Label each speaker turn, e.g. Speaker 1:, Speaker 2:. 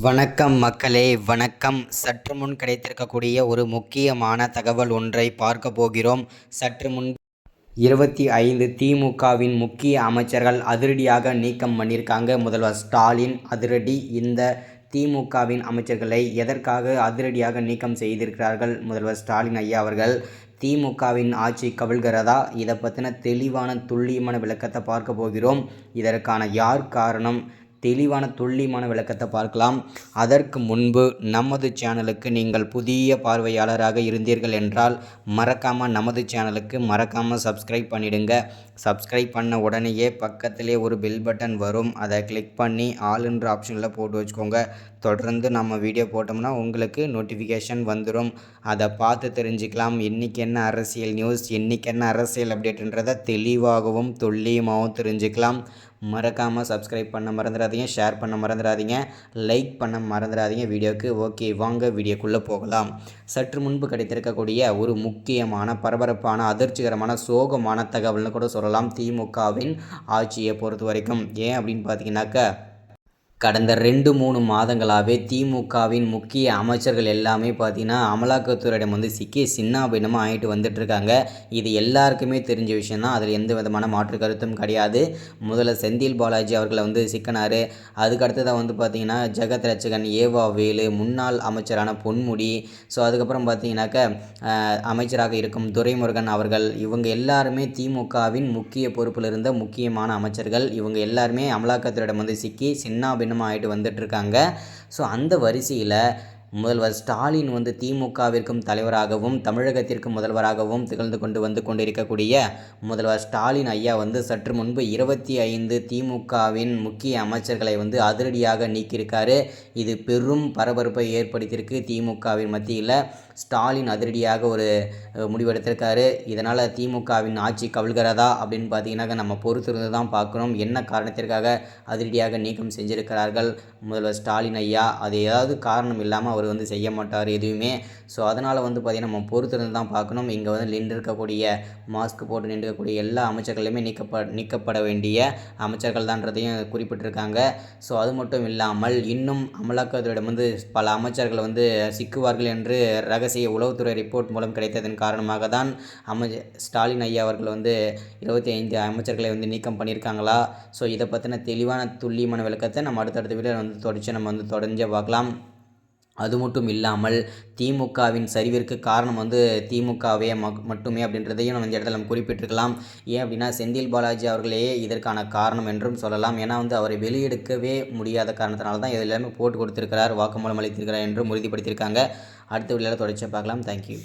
Speaker 1: வணக்கம் மக்களே, வணக்கம். சற்று முன் கிடைத்திருக்கக்கூடிய ஒரு முக்கியமான தகவல் ஒன்றை பார்க்க போகிறோம். சற்று முன் 25 திமுகவின் முக்கிய அமைச்சர்கள் அதிரடியாக நீக்கம் பண்ணியிருக்காங்க. முதல்வர் ஸ்டாலின் அதிரடி. இந்த திமுகவின் அமைச்சர்களை எதற்காக அதிரடியாக நீக்கம் செய்திருக்கிறார்கள் முதல்வர் ஸ்டாலின் ஐயா அவர்கள்? திமுகவின் ஆட்சி கவிழ்கிறதா? இதை பற்றின தெளிவான துல்லியமான விளக்கத்தை பார்க்க போகிறோம். இதற்கான யார் காரணம்? தெளிவான துல்லியமான விளக்கத்தை பார்க்கலாம். அதற்கு முன்பு நமது சேனலுக்கு நீங்கள் புதிய பார்வையாளராக இருந்தீர்கள் என்றால் நமது சேனலுக்கு மறக்காமல் சப்ஸ்கிரைப் பண்ணிடுங்க. சப்ஸ்கிரைப் பண்ண உடனேயே பக்கத்திலே ஒரு பெல் பட்டன் வரும். அதை கிளிக் பண்ணி ஆல்ன்ற ஆப்ஷனில் போட்டு வச்சுக்கோங்க. தொடர்ந்து நம்ம வீடியோ போட்டோம்னா உங்களுக்கு நோட்டிஃபிகேஷன் வந்துடும். அதை பார்த்து தெரிஞ்சுக்கலாம். இன்றைக்கி என்ன அரசியல் நியூஸ், இன்றைக்கி என்ன அரசியல் அப்டேட்ன்றதை தெளிவாகவும் துல்லியமாகவும் தெரிஞ்சுக்கலாம். மறக்காமல் சப்ஸ்கிரைப் பண்ண மறந்துடாதீங்க, ஷேர் பண்ண மறந்துடாதீங்க, லைக் பண்ண மறந்துடாதீங்க வீடியோக்கு. ஓகே, வாங்க வீடியோக்குள்ளே போகலாம். சற்று முன்பு கிடைத்திருக்கக்கூடிய ஒரு முக்கியமான பரபரப்பான அதிர்ச்சிகரமான சோகமான தகவல்னு கூட சொல்லலாம் திமுகவின் ஆட்சியை பொறுத்த வரைக்கும். ஏன் அப்படின்னு பார்த்தீங்கன்னாக்கா, கடந்த 2-3 மாதங்களாகவே திமுகவின் முக்கிய அமைச்சர்கள் எல்லாமே பார்த்திங்கன்னா அமலாக்கத்துறையிடம் சிக்கி சின்னாபின்னமாக ஆகிட்டு வந்துட்டுருக்காங்க. இது எல்லாருக்குமே தெரிஞ்ச விஷயந்தான். அதில் எந்த விதமான மாற்று கருத்தும் கிடையாது. முதல்ல செந்தில் பாலாஜி அவர்களை சிக்கினார். அதுக்கடுத்ததாக பார்த்திங்கன்னா ஜெகத் ரட்சகன், ஏவா வேலு, முன்னாள் அமைச்சரான பொன்முடி, ஸோ அதுக்கப்புறம் பார்த்திங்கனாக்கா அமைச்சராக இருக்கும் துரைமுருகன் அவர்கள், இவங்க எல்லாருமே திமுகவின் முக்கிய பொறுப்பில் இருந்த முக்கியமான அமைச்சர்கள். இவங்க எல்லாருமே அமலாக்கத்துறையிடம் சிக்கி சின்னாபின்னமாக ஆகிட்டு வந்துட்டுருக்காங்க. ஸோ அந்த வரிசையில் முதல்வர் ஸ்டாலின் திமுகவிற்கும் தலைவராகவும் தமிழகத்திற்கும் முதல்வராகவும் திகழ்ந்து கொண்டிருக்கக்கூடிய முதல்வர் ஸ்டாலின் ஐயா சற்று முன்பு 25 திமுகவின் முக்கிய அமைச்சர்களை அதிரடியாக நீக்கியிருக்காரு. இது பெரும் பரபரப்பை ஏற்படுத்தியிருக்கு திமுகவின் மத்தியில். ஸ்டாலின் அதிரடியாக ஒரு முடிவெடுத்திருக்காரு. இதனால் திமுகவின் ஆட்சி கவிழ்கிறதா அப்படின்னு பார்த்தீங்கன்னாக்க நம்ம பொறுத்திருந்து தான் பார்க்கணும். என்ன காரணத்திற்காக அதிரடியாக நீக்கம் செஞ்சிருக்கிறார்கள் முதல்வர் ஸ்டாலின் ஐயா? அது ஏதாவது காரணம் இல்லாமல் அவர் செய்ய மாட்டார் எதுவுமே. ஸோ அதனால் பார்த்திங்கன்னா நம்ம பொறுத்திருந்து தான் பார்க்கணும். இங்கே நின்றிருக்கக்கூடிய மாஸ்க் போட்டு நின்றிருக்கக்கூடிய எல்லா அமைச்சர்களுமே நீக்கப்பட வேண்டிய அமைச்சர்கள் தான்றதையும் குறிப்பிட்டிருக்காங்க. ஸோ அது மட்டும் இல்லாமல் இன்னும் அமலாக்கத்துறையிடம் பல அமைச்சர்கள் சிக்குவார்கள் என்று ரகசிய உளவுத்துறை ரிப்போர்ட் மூலம் கிடைத்ததன் காரணமாக தான் ஸ்டாலின் ஐயா அவர்கள் 25 அமைச்சர்களை நீக்கம் பண்ணியிருக்காங்களா? ஸோ இதை பற்றின தெளிவான துல்லியமான விளக்கத்தை நம்ம அடுத்தடுத்த வீடியோ தொடர்ச்சி நம்ம தொடர்ந்து பார்க்கலாம். அது மட்டும் இல்லாமல் திமுகவின் சரிவிற்கு காரணம் திமுகவே மட்டுமே அப்படின்றதையும் நம்ம இந்த இடத்துல நம்ம குறிப்பிட்டிருக்கலாம். ஏன் அப்படின்னா செந்தில் பாலாஜி அவர்களே இதற்கான காரணம் என்றும் சொல்லலாம். ஏன்னா அவரை வெளியெடுக்கவே முடியாத காரணத்தினால தான் இது எல்லாமே போட்டு கொடுத்திருக்கிறார், வாக்குமூலம் அளித்திருக்கிறார் என்றும் உறுதிப்படுத்தியிருக்காங்க. அடுத்த வீடியோவில் தொடர்ச்சியாக பார்க்கலாம். தேங்க்யூ.